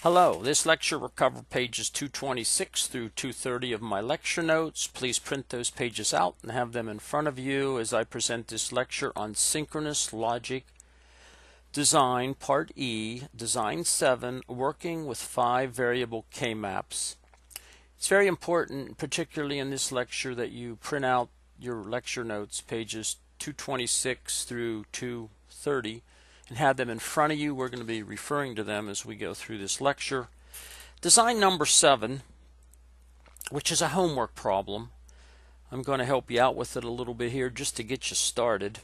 Hello, this lecture will cover pages 226 through 230 of my lecture notes. Please print those pages out and have them in front of you as I present this lecture on Synchronous Logic Design, Part E, Design 7, working with 5 variable K-maps. It's very important, particularly in this lecture, that you print out your lecture notes, pages 226 through 230, and have them in front of you. We're going to be referring to them as we go through this lecture. Design number 7, which is a homework problem. I'm going to help you out with it a little bit here just to get you started.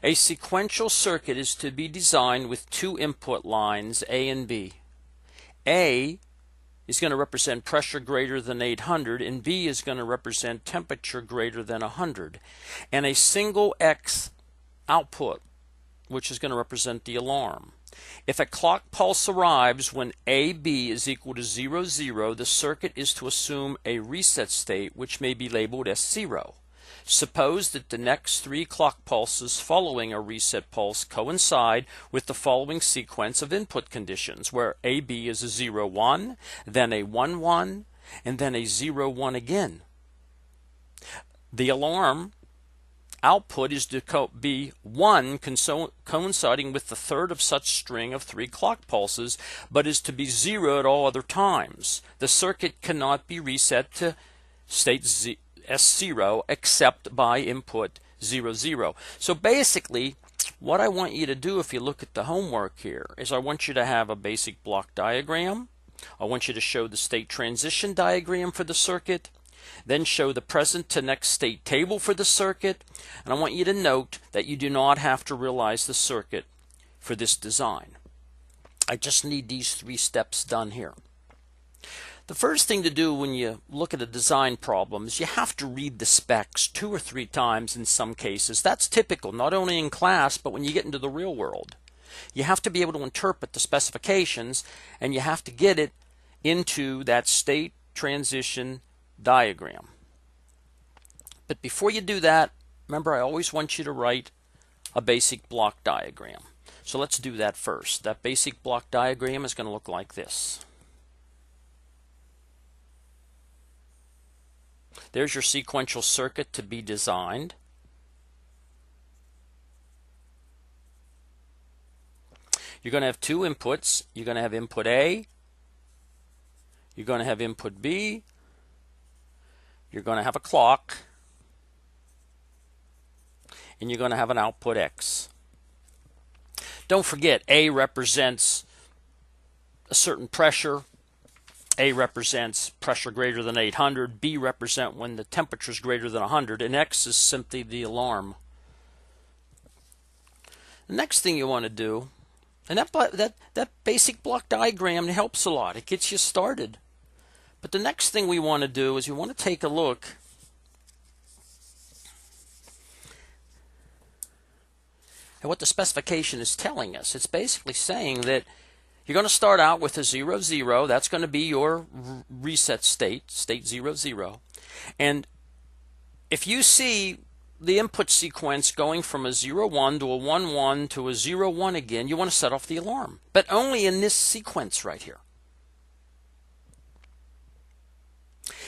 A sequential circuit is to be designed with 2 input lines, A and B. A is going to represent pressure greater than 800, and B is going to represent temperature greater than 100. And a single X output, which is going to represent the alarm. If a clock pulse arrives when AB is equal to 0, 0, the circuit is to assume a reset state, which may be labeled S0. Suppose that the next 3 clock pulses following a reset pulse coincide with the following sequence of input conditions, where AB is a 0, 1, then a 1, 1, and then a 0, 1 again. The alarm output is to be 1 coinciding with the third of such string of 3 clock pulses, but is to be 0 at all other times. The circuit cannot be reset to state S0 except by input 0, 0. So basically, what I want you to do, if you look at the homework here, is I want you to have a basic block diagram. I want you to show the state transition diagram for the circuit, then show the present to next state table for the circuit, and I want you to note that you do not have to realize the circuit for this design. I just need these 3 steps done here. The first thing to do when you look at a design problem is you have to read the specs 2 or 3 times in some cases. That's typical, not only in class, but when you get into the real world. You have to be able to interpret the specifications, and you have to get it into that state transition diagram. But before you do that, remember, I always want you to write a basic block diagram. So let's do that first. That basic block diagram is going to look like this. There's your sequential circuit to be designed. You're going to have 2 inputs. You're going to have input A. You're going to have input B. You're going to have a clock. And you're going to have an output X. Don't forget, A represents a certain pressure. A represents pressure greater than 800. B represents when the temperature is greater than 100. And X is simply the alarm. The next thing you want to do, and that basic block diagram helps a lot. It gets you started. But the next thing we want to do is we want to take a look at what the specification is telling us. It's basically saying that you're going to start out with a 0, 0. That's going to be your reset state, state 0, 0. And if you see the input sequence going from a 0, 1 to a 1, 1 to a 0, 1 again, you want to set off the alarm. But only in this sequence right here.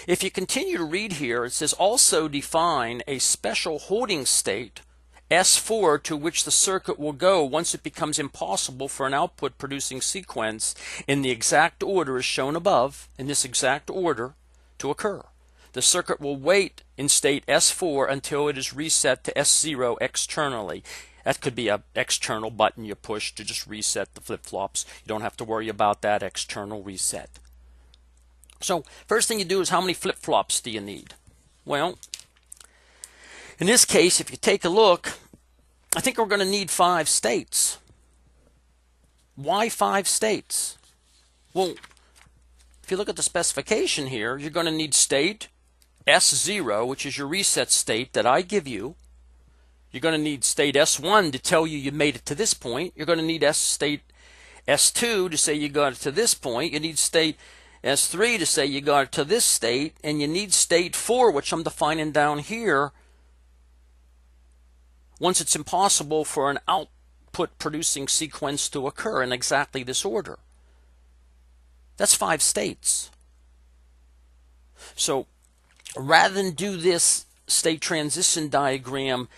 If you continue to read here, it says also define a special holding state, S4, to which the circuit will go once it becomes impossible for an output producing sequence in the exact order as shown above, in this exact order, to occur. The circuit will wait in state S4 until it is reset to S0 externally. That could be an external button you push to just reset the flip-flops. You don't have to worry about that external reset. So first thing you do is, how many flip-flops do you need? Well, in this case, if you take a look, I think we're going to need 5 states. Why 5 states? Well, if you look at the specification here, you're going to need state S0, which is your reset state that I give you. You're going to need state S1 to tell you made it to this point. You're going to need state S2 to say you got it to this point. You need state S3 to say you got it to this state. And you need state 4, which I'm defining down here, once it's impossible for an output producing sequence to occur in exactly this order. That's 5 states. So rather than do this state transition diagram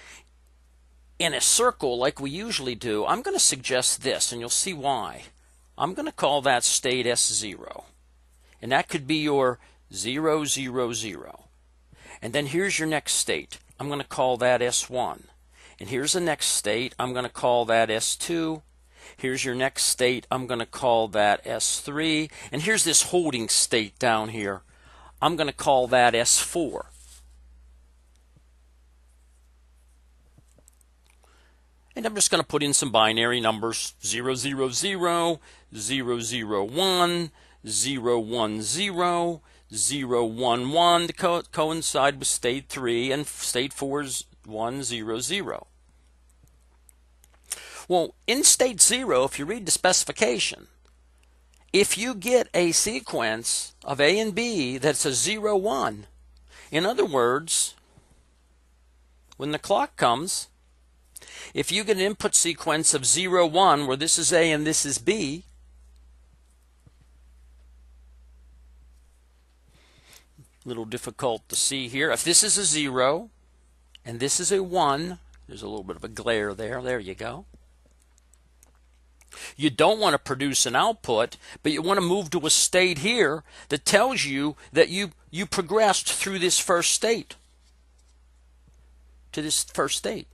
in a circle like we usually do, I'm going to suggest this, and you'll see why. I'm going to call that state S0. And that could be your 0, 0, 0. And then here's your next state. I'm going to call that S1. And here's the next state. I'm going to call that S2. Here's your next state. I'm going to call that S3. And here's this holding state down here. I'm going to call that S4. And I'm just going to put in some binary numbers, 0, 0, 0, 0, 0, 1, 0, 1, 0, 0, 1, 1 to coincide with state 3, and state 4 is 1, 0, 0. Well, in state 0, if you read the specification, if you get a sequence of A and B that's a 0, 1, in other words, when the clock comes, if you get an input sequence of 0, 1, where this is A and this is B, a little difficult to see here. If this is a 0 and this is a 1, there's a little bit of a glare there. There you go. You don't want to produce an output, but you want to move to a state here that tells you that you progressed through this first state, to this first state.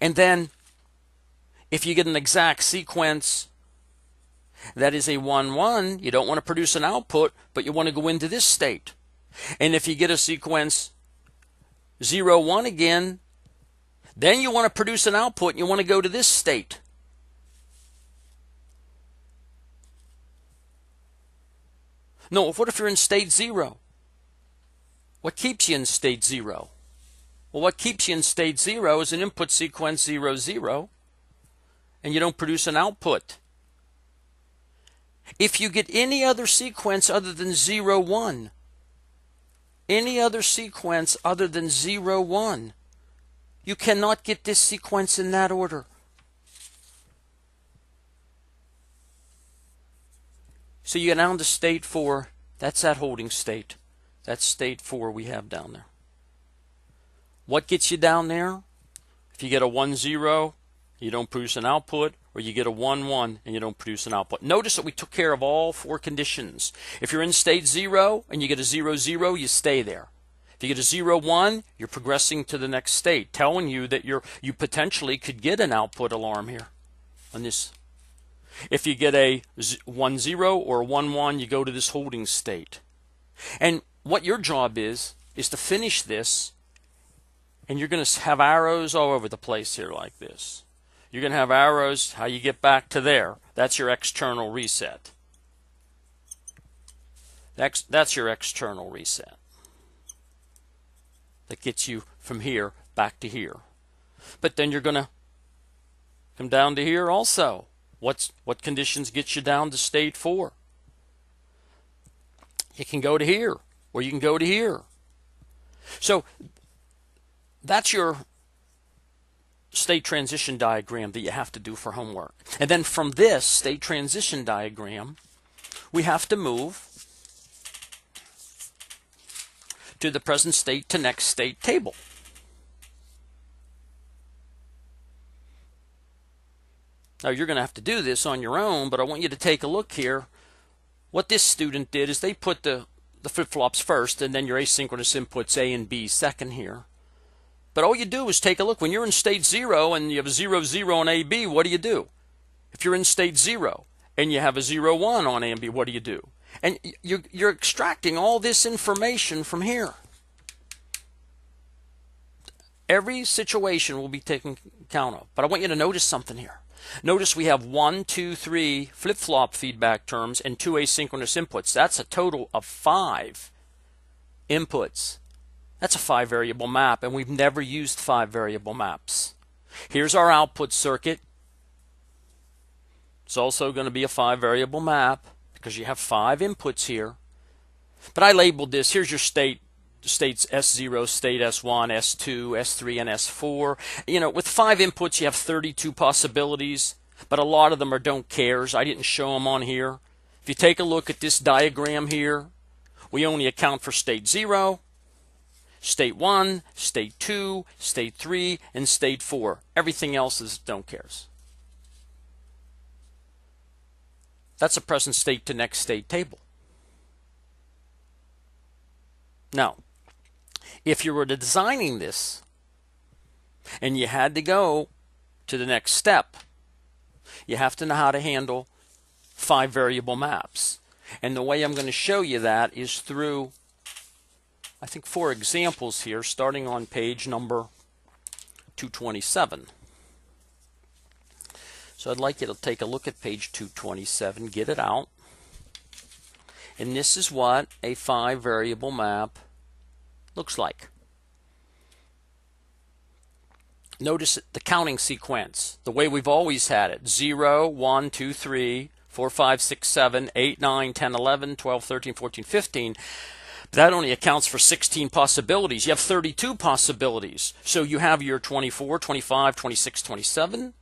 And then if you get an exact sequence that is a 1, 1, you don't want to produce an output, but you want to go into this state. And if you get a sequence 0, 1 again, then you want to produce an output and you want to go to this state. No, what if you're in state 0? What keeps you in state 0? Well, what keeps you in state 0 is an input sequence 0, 0, and you don't produce an output. If you get any other sequence other than 0, 1, any other sequence other than 0, 1, you cannot get this sequence in that order. So you get down to state 4. That's that holding state. That's state 4 we have down there. What gets you down there? If you get a 1, 0, you don't produce an output, or you get a 1, 1, and you don't produce an output. Notice that we took care of all 4 conditions. If you're in state 0 and you get a 0, 0, you stay there. If you get a 0, 1, you're progressing to the next state, telling you that you potentially could get an output alarm here on this. If you get a 1, 0 or a 1, 1, you go to this holding state. And what your job is to finish this, and you're going to have arrows all over the place here like this. You're going to have arrows how you get back to there. That's your external reset. That's your external reset. That gets you from here back to here. But then you're going to come down to here also. What conditions get you down to state 4? You can go to here, or you can go to here. So that's your state transition diagram that you have to do for homework. And then from this state transition diagram, we have to move to the present state to next state table. Now you're going to have to do this on your own, but I want you to take a look here. What this student did is they put the flip-flops first, and then your asynchronous inputs A and B second here. But all you do is take a look. When you're in state 0 and you have a 0, 0 on A, B, what do? If you're in state 0 and you have a 0, 1 on A and B, what do? And you're extracting all this information from here. Every situation will be taken account of. But I want you to notice something here. Notice we have 1, 2, 3 flip-flop feedback terms and 2 asynchronous inputs. That's a total of 5 inputs. That's a 5-variable map, and we've never used 5-variable maps. Here's our output circuit. It's also going to be a 5-variable map because you have 5 inputs here. But I labeled this. Here's your states S0, state S1, S2, S3, and S4. You know, with 5 inputs, you have 32 possibilities, but a lot of them are don't cares. I didn't show them on here. If you take a look at this diagram here, we only account for state 0, state 1, state 2, state 3, and state 4. Everything else is don't cares. That's a present state to next state table. Now, if you were designing this and you had to go to the next step, you have to know how to handle 5 variable maps. And the way I'm going to show you that is through, I think, 4 examples here, starting on page number 227. So I'd like you to take a look at page 227, get it out. And this is what a 5 variable map looks like. Notice the counting sequence, the way we've always had it. 0, 1, 2, 3, 4, 5, 6, 7, 8, 9, 10, 11, 12, 13, 14, 15. That only accounts for 16 possibilities. You have 32 possibilities. So you have your 24, 25, 26, 27,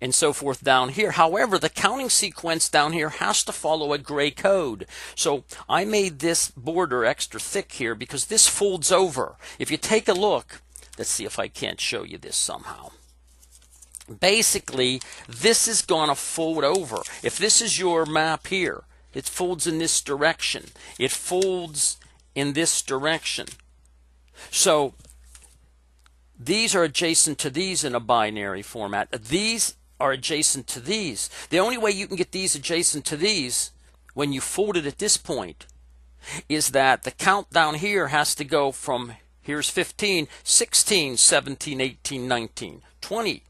and so forth down here. However, the counting sequence down here has to follow a gray code. So I made this border extra thick here because this folds over. If you take a look, let's see if I can't show you this somehow. Basically, this is going to fold over. If this is your map here, it folds in this direction. It folds in this direction. So these are adjacent to these in a binary format. These are adjacent to these. The only way you can get these adjacent to these when you fold it at this point is that the count down here has to go from, here's 15, 16, 17, 18, 19, 20,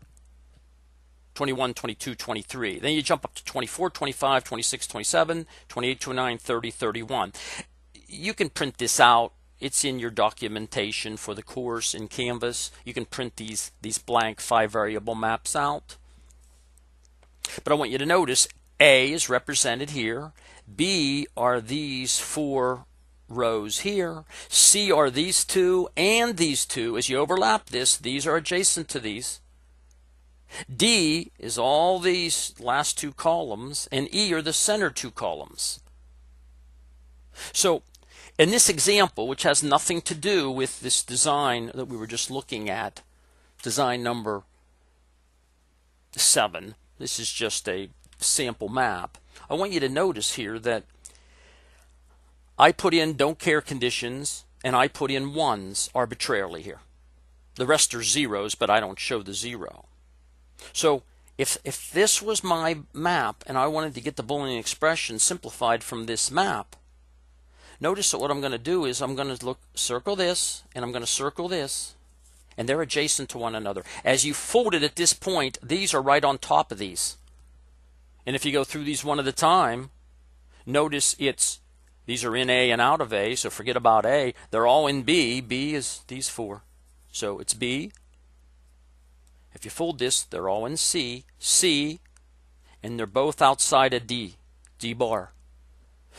21, 22, 23. Then you jump up to 24, 25, 26, 27, 28, 29, 30, 31. You can print this out. It's in your documentation for the course in Canvas. You can print these blank 5 variable maps out. But I want you to notice A is represented here. B are these 4 rows here. C are these 2 and these 2. As you overlap this, these are adjacent to these. D is all these last 2 columns, and E are the center 2 columns. So in this example, which has nothing to do with this design that we were just looking at, design number 7, this is just a sample map. I want you to notice here that I put in don't care conditions and I put in 1s arbitrarily here. The rest are 0s, but I don't show the 0. So if this was my map and I wanted to get the Boolean expression simplified from this map, notice that what I'm going to do is I'm going to circle this and I'm going to circle this, and they're adjacent to one another. As you fold it at this point, these are right on top of these. And if you go through these one at a time, notice these are in A and out of A, so forget about A. They're all in B. B is these 4. So it's B. If you fold this, they're all in C, C, and they're both outside of D, D bar.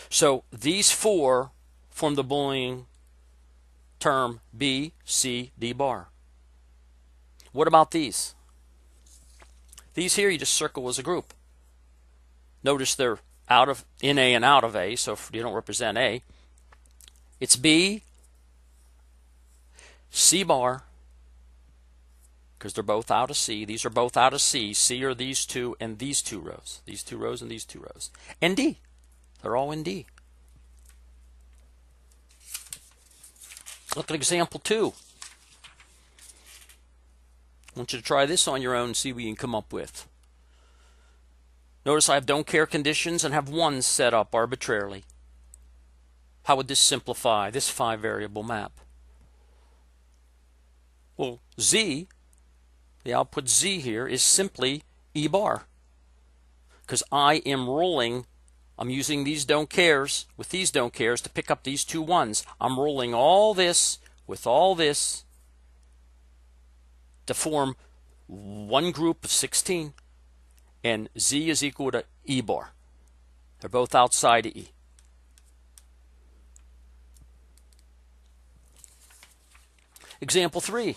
So these 4 form the Boolean term B, C, D bar. What about these? These here you just circle as a group. Notice they're in A and out of A, so if you don't represent A, it's B, C bar, because they're both out of C. These are both out of C. C are these 2 and these 2 rows. These 2 rows and these 2 rows. And D. They're all in D. Look at example 2. I want you to try this on your own and see what you can come up with. Notice I have don't care conditions and have 1s set up arbitrarily. How would this simplify this 5 variable map? Well, Z, the output Z here, is simply E bar. Because I am rolling, I'm using these don't cares with these don't cares to pick up these 2 1s. I'm rolling all this with all this to form one group of 16. And Z is equal to E bar. They're both outside of E. Example 3.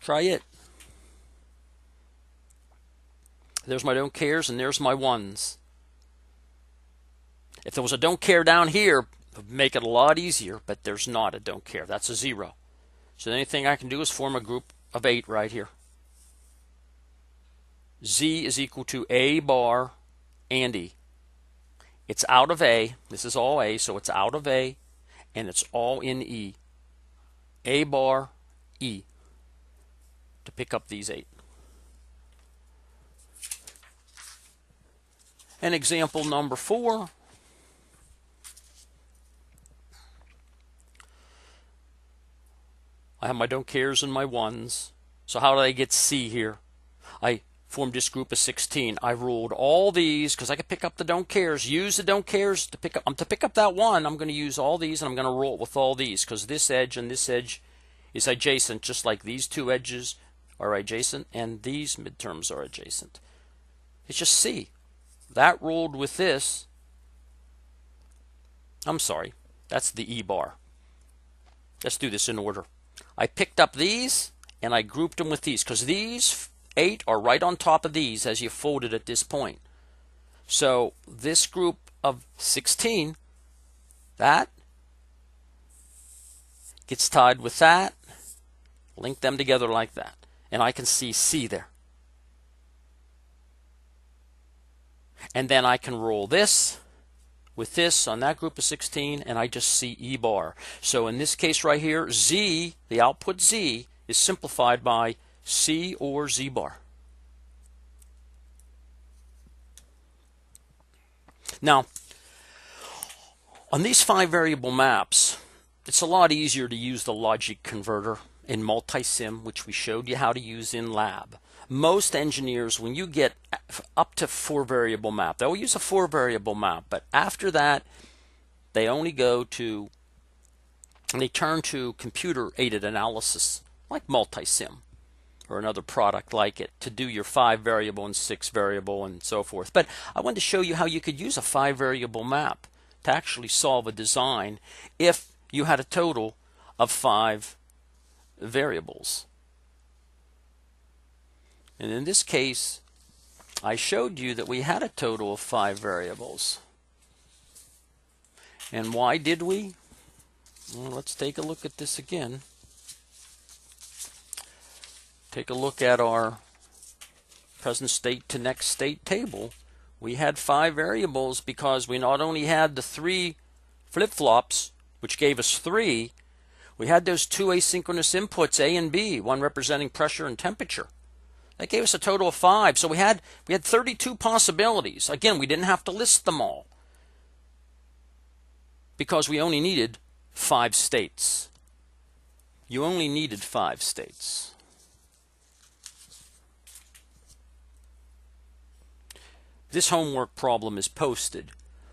Try it. There's my don't cares, and there's my ones. If there was a don't care down here, it would make it a lot easier, but there's not a don't care. That's a 0. So the only thing I can do is form a group of 8 right here. Z is equal to A bar and E. It's out of A. This is all A, so it's out of A, and it's all in E. A bar, E, to pick up these 8. And example number 4. I have my don't cares and my ones. So how did I get C here? I formed this group of 16. I ruled all these because I could pick up the don't cares. Use the don't cares to pick up that 1. I'm going to use all these, and I'm going to roll it with all these because this edge and this edge is adjacent, just like these 2 edges are adjacent and these midterms are adjacent. It's just C. That ruled with this. I'm sorry, that's the E bar. Let's do this in order. I picked up these and I grouped them with these because these 8 are right on top of these as you fold it at this point. So this group of 16, that gets tied with that, link them together like that, and I can see C there. And then I can roll this with this on that group of 16, and I just see E bar. So in this case right here, Z, the output Z, is simplified by C or Z bar. Now, on these 5 variable maps, it's a lot easier to use the logic converter in multi-sim, which we showed you how to use in lab. Most engineers, when you get up to 4 variable map, they'll use a 4 variable map, but after that, they only go to, and they turn to computer aided analysis, like multi-sim or another product like it, to do your 5 variable and 6 variable and so forth. But I wanted to show you how you could use a 5 variable map to actually solve a design if you had a total of 5 variables. And in this case, I showed you that we had a total of 5 variables. And why did we? Well, let's take a look at this again. Take a look at our present state to next state table. We had 5 variables because we not only had the 3 flip-flops, which gave us 3, we had those 2 asynchronous inputs, A and B, one representing pressure and temperature. That gave us a total of 5. So we had 32 possibilities. Again, we didn't have to list them all because we only needed 5 states. You only needed 5 states. This homework problem is posted,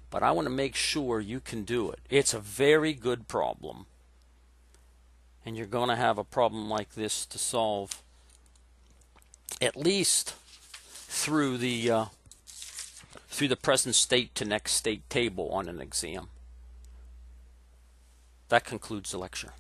but I want to make sure you can do it. It's a very good problem. And you're going to have a problem like this to solve at least through the present state to next state table on an exam. That concludes the lecture.